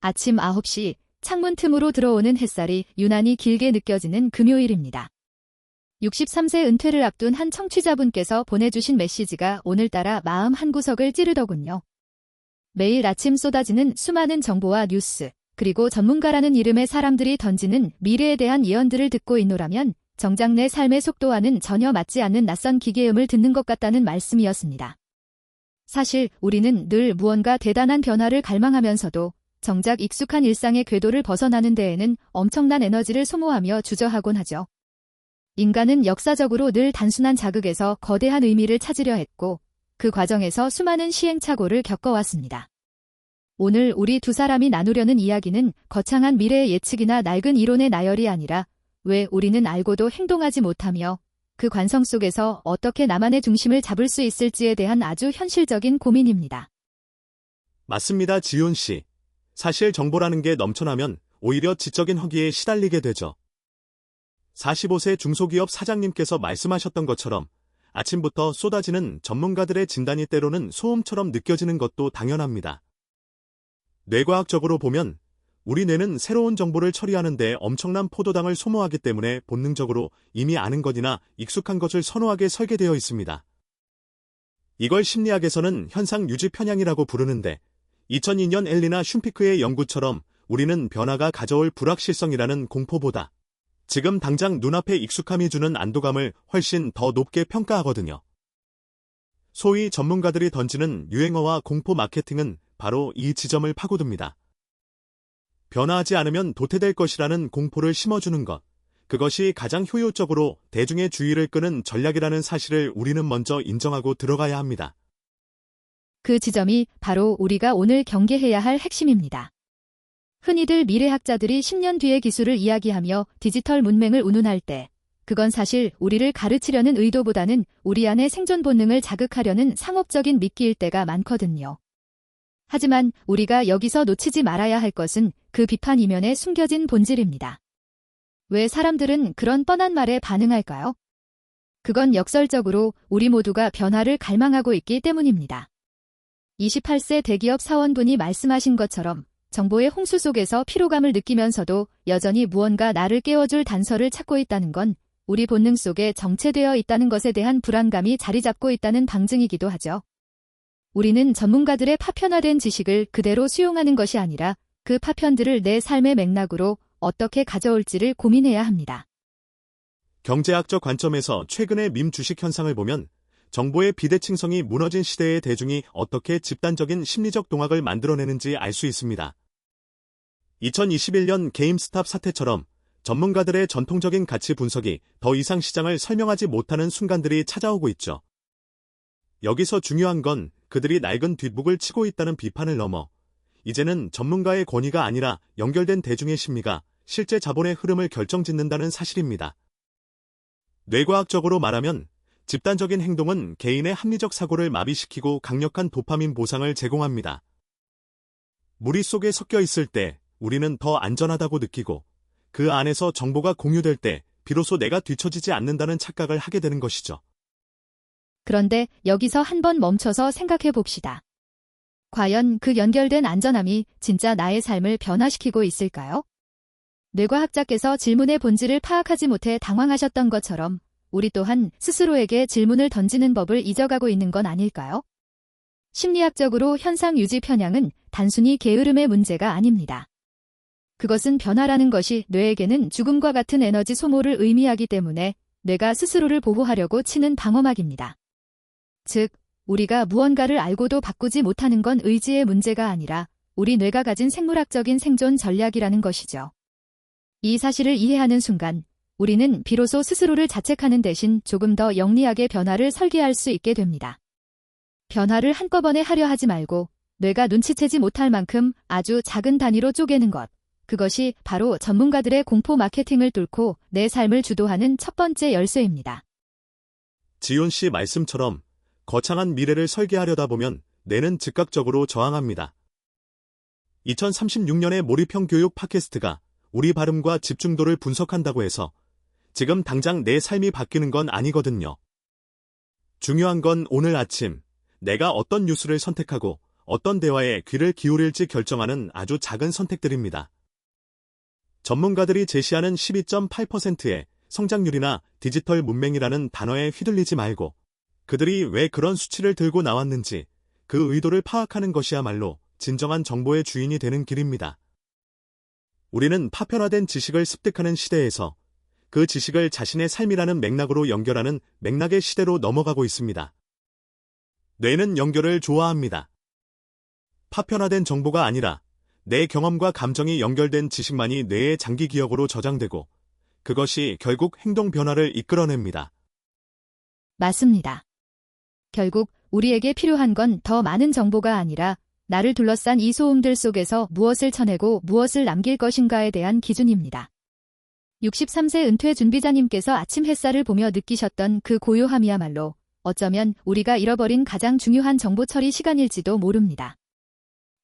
아침 9시 창문 틈으로 들어오는 햇살이 유난히 길게 느껴지는 금요일입니다. 63세 은퇴를 앞둔 한 청취자분께서 보내주신 메시지가 오늘따라 마음 한구석을 찌르더군요. 매일 아침 쏟아지는 수많은 정보와 뉴스, 그리고 전문가라는 이름의 사람들이 던지는 미래에 대한 예언들을 듣고 있노라면 정작 내 삶의 속도와는 전혀 맞지 않는 낯선 기계음을 듣는 것 같다는 말씀이었습니다. 사실 우리는 늘 무언가 대단한 변화를 갈망하면서도 정작 익숙한 일상의 궤도를 벗어나는 데에는 엄청난 에너지를 소모하며 주저하곤 하죠. 인간은 역사적으로 늘 단순한 자극에서 거대한 의미를 찾으려 했고 그 과정에서 수많은 시행착오를 겪어왔습니다. 오늘 우리 두 사람이 나누려는 이야기는 거창한 미래의 예측이나 낡은 이론의 나열이 아니라 왜 우리는 알고도 행동하지 못하며 그 관성 속에서 어떻게 나만의 중심을 잡을 수 있을지에 대한 아주 현실적인 고민입니다. 맞습니다, 지훈 씨. 사실 정보라는 게 넘쳐나면 오히려 지적인 허기에 시달리게 되죠. 45세 중소기업 사장님께서 말씀하셨던 것처럼 아침부터 쏟아지는 전문가들의 진단이 때로는 소음처럼 느껴지는 것도 당연합니다. 뇌과학적으로 보면 우리 뇌는 새로운 정보를 처리하는 데 엄청난 포도당을 소모하기 때문에 본능적으로 이미 아는 것이나 익숙한 것을 선호하게 설계되어 있습니다. 이걸 심리학에서는 현상 유지 편향이라고 부르는데 2002년 엘리나 슌피크의 연구처럼 우리는 변화가 가져올 불확실성이라는 공포보다 지금 당장 눈앞에 익숙함이 주는 안도감을 훨씬 더 높게 평가하거든요. 소위 전문가들이 던지는 유행어와 공포 마케팅은 바로 이 지점을 파고듭니다. 변화하지 않으면 도태될 것이라는 공포를 심어주는 것, 그것이 가장 효율적으로 대중의 주의를 끄는 전략이라는 사실을 우리는 먼저 인정하고 들어가야 합니다. 그 지점이 바로 우리가 오늘 경계해야 할 핵심입니다. 흔히들 미래학자들이 10년 뒤의 기술을 이야기하며 디지털 문맹을 운운할 때 그건 사실 우리를 가르치려는 의도보다는 우리 안의 생존 본능을 자극하려는 상업적인 미끼일 때가 많거든요. 하지만 우리가 여기서 놓치지 말아야 할 것은 그 비판 이면에 숨겨진 본질입니다. 왜 사람들은 그런 뻔한 말에 반응할까요? 그건 역설적으로 우리 모두가 변화를 갈망하고 있기 때문입니다. 28세 대기업 사원분이 말씀하신 것처럼 정보의 홍수 속에서 피로감을 느끼면서도 여전히 무언가 나를 깨워줄 단서를 찾고 있다는 건 우리 본능 속에 정체되어 있다는 것에 대한 불안감이 자리 잡고 있다는 방증이기도 하죠. 우리는 전문가들의 파편화된 지식을 그대로 수용하는 것이 아니라 그 파편들을 내 삶의 맥락으로 어떻게 가져올지를 고민해야 합니다. 경제학적 관점에서 최근의 밈 주식 현상을 보면 정보의 비대칭성이 무너진 시대의 대중이 어떻게 집단적인 심리적 동학을 만들어내는지 알 수 있습니다. 2021년 게임스탑 사태처럼 전문가들의 전통적인 가치 분석이 더 이상 시장을 설명하지 못하는 순간들이 찾아오고 있죠. 여기서 중요한 건 그들이 낡은 뒷북을 치고 있다는 비판을 넘어 이제는 전문가의 권위가 아니라 연결된 대중의 심리가 실제 자본의 흐름을 결정짓는다는 사실입니다. 뇌과학적으로 말하면 집단적인 행동은 개인의 합리적 사고를 마비시키고 강력한 도파민 보상을 제공합니다. 무리 속에 섞여 있을 때 우리는 더 안전하다고 느끼고 그 안에서 정보가 공유될 때 비로소 내가 뒤처지지 않는다는 착각을 하게 되는 것이죠. 그런데 여기서 한번 멈춰서 생각해 봅시다. 과연 그 연결된 안전함이 진짜 나의 삶을 변화시키고 있을까요? 뇌과학자께서 질문의 본질을 파악하지 못해 당황하셨던 것처럼 우리 또한 스스로에게 질문을 던지는 법을 잊어가고 있는 건 아닐까요? 심리학적으로 현상 유지 편향은 단순히 게으름의 문제가 아닙니다. 그것은 변화라는 것이 뇌에게는 죽음과 같은 에너지 소모를 의미하기 때문에 뇌가 스스로를 보호하려고 치는 방어막입니다. 즉, 우리가 무언가를 알고도 바꾸지 못하는 건 의지의 문제가 아니라 우리 뇌가 가진 생물학적인 생존 전략이라는 것이죠. 이 사실을 이해하는 순간 우리는 비로소 스스로를 자책하는 대신 조금 더 영리하게 변화를 설계할 수 있게 됩니다. 변화를 한꺼번에 하려 하지 말고 뇌가 눈치채지 못할 만큼 아주 작은 단위로 쪼개는 것. 그것이 바로 전문가들의 공포 마케팅을 뚫고 내 삶을 주도하는 첫 번째 열쇠입니다. 지훈 씨 말씀처럼 거창한 미래를 설계하려다 보면 뇌는 즉각적으로 저항합니다. 2036년의 몰입형 교육 팟캐스트가 우리 발음과 집중도를 분석한다고 해서 지금 당장 내 삶이 바뀌는 건 아니거든요. 중요한 건 오늘 아침 내가 어떤 뉴스를 선택하고 어떤 대화에 귀를 기울일지 결정하는 아주 작은 선택들입니다. 전문가들이 제시하는 12.8%의 성장률이나 디지털 문맹이라는 단어에 휘둘리지 말고 그들이 왜 그런 수치를 들고 나왔는지 그 의도를 파악하는 것이야말로 진정한 정보의 주인이 되는 길입니다. 우리는 파편화된 지식을 습득하는 시대에서 그 지식을 자신의 삶이라는 맥락으로 연결하는 맥락의 시대로 넘어가고 있습니다. 뇌는 연결을 좋아합니다. 파편화된 정보가 아니라 내 경험과 감정이 연결된 지식만이 뇌의 장기 기억으로 저장되고 그것이 결국 행동 변화를 이끌어냅니다. 맞습니다. 결국 우리에게 필요한 건 더 많은 정보가 아니라 나를 둘러싼 이 소음들 속에서 무엇을 쳐내고 무엇을 남길 것인가에 대한 기준입니다. 63세 은퇴 준비자님께서 아침 햇살을 보며 느끼셨던 그 고요함이야말로 어쩌면 우리가 잃어버린 가장 중요한 정보 처리 시간일지도 모릅니다.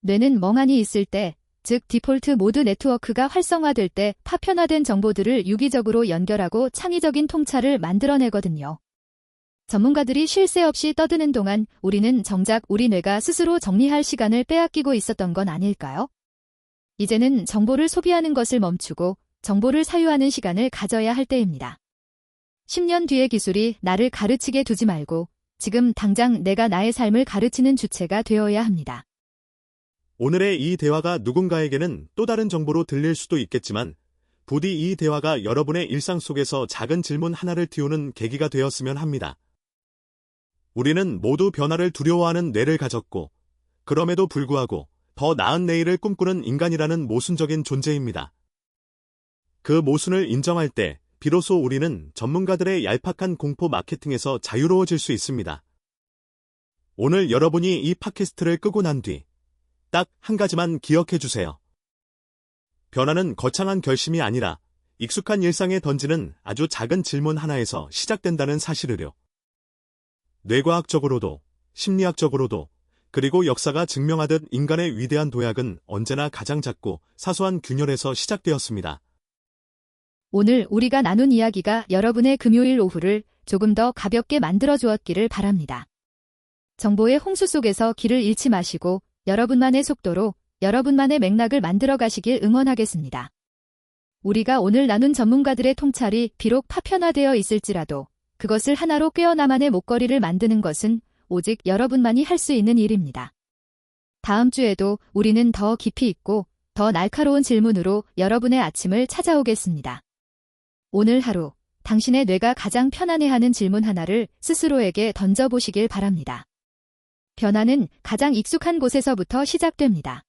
뇌는 멍하니 있을 때, 즉 디폴트 모드 네트워크가 활성화될 때 파편화된 정보들을 유기적으로 연결하고 창의적인 통찰을 만들어내거든요. 전문가들이 쉴 새 없이 떠드는 동안 우리는 정작 우리 뇌가 스스로 정리할 시간을 빼앗기고 있었던 건 아닐까요? 이제는 정보를 소비하는 것을 멈추고 정보를 사유하는 시간을 가져야 할 때입니다. 10년 뒤의 기술이 나를 가르치게 두지 말고 지금 당장 내가 나의 삶을 가르치는 주체가 되어야 합니다. 오늘의 이 대화가 누군가에게는 또 다른 정보로 들릴 수도 있겠지만 부디 이 대화가 여러분의 일상 속에서 작은 질문 하나를 틔우는 계기가 되었으면 합니다. 우리는 모두 변화를 두려워하는 뇌를 가졌고 그럼에도 불구하고 더 나은 내일을 꿈꾸는 인간이라는 모순적인 존재입니다. 그 모순을 인정할 때 비로소 우리는 전문가들의 얄팍한 공포 마케팅에서 자유로워질 수 있습니다. 오늘 여러분이 이 팟캐스트를 끄고 난 뒤 딱 한 가지만 기억해 주세요. 변화는 거창한 결심이 아니라 익숙한 일상에 던지는 아주 작은 질문 하나에서 시작된다는 사실을요. 뇌과학적으로도 심리학적으로도 그리고 역사가 증명하듯 인간의 위대한 도약은 언제나 가장 작고 사소한 균열에서 시작되었습니다. 오늘 우리가 나눈 이야기가 여러분의 금요일 오후를 조금 더 가볍게 만들어 주었기를 바랍니다. 정보의 홍수 속에서 길을 잃지 마시고 여러분만의 속도로 여러분만의 맥락을 만들어 가시길 응원하겠습니다. 우리가 오늘 나눈 전문가들의 통찰이 비록 파편화되어 있을지라도 그것을 하나로 꿰어 나만의 목걸이를 만드는 것은 오직 여러분만이 할 수 있는 일입니다. 다음 주에도 우리는 더 깊이 있고 더 날카로운 질문으로 여러분의 아침을 찾아오겠습니다. 오늘 하루 당신의 뇌가 가장 편안해하는 질문 하나를 스스로에게 던져보시길 바랍니다. 변화는 가장 익숙한 곳에서부터 시작됩니다.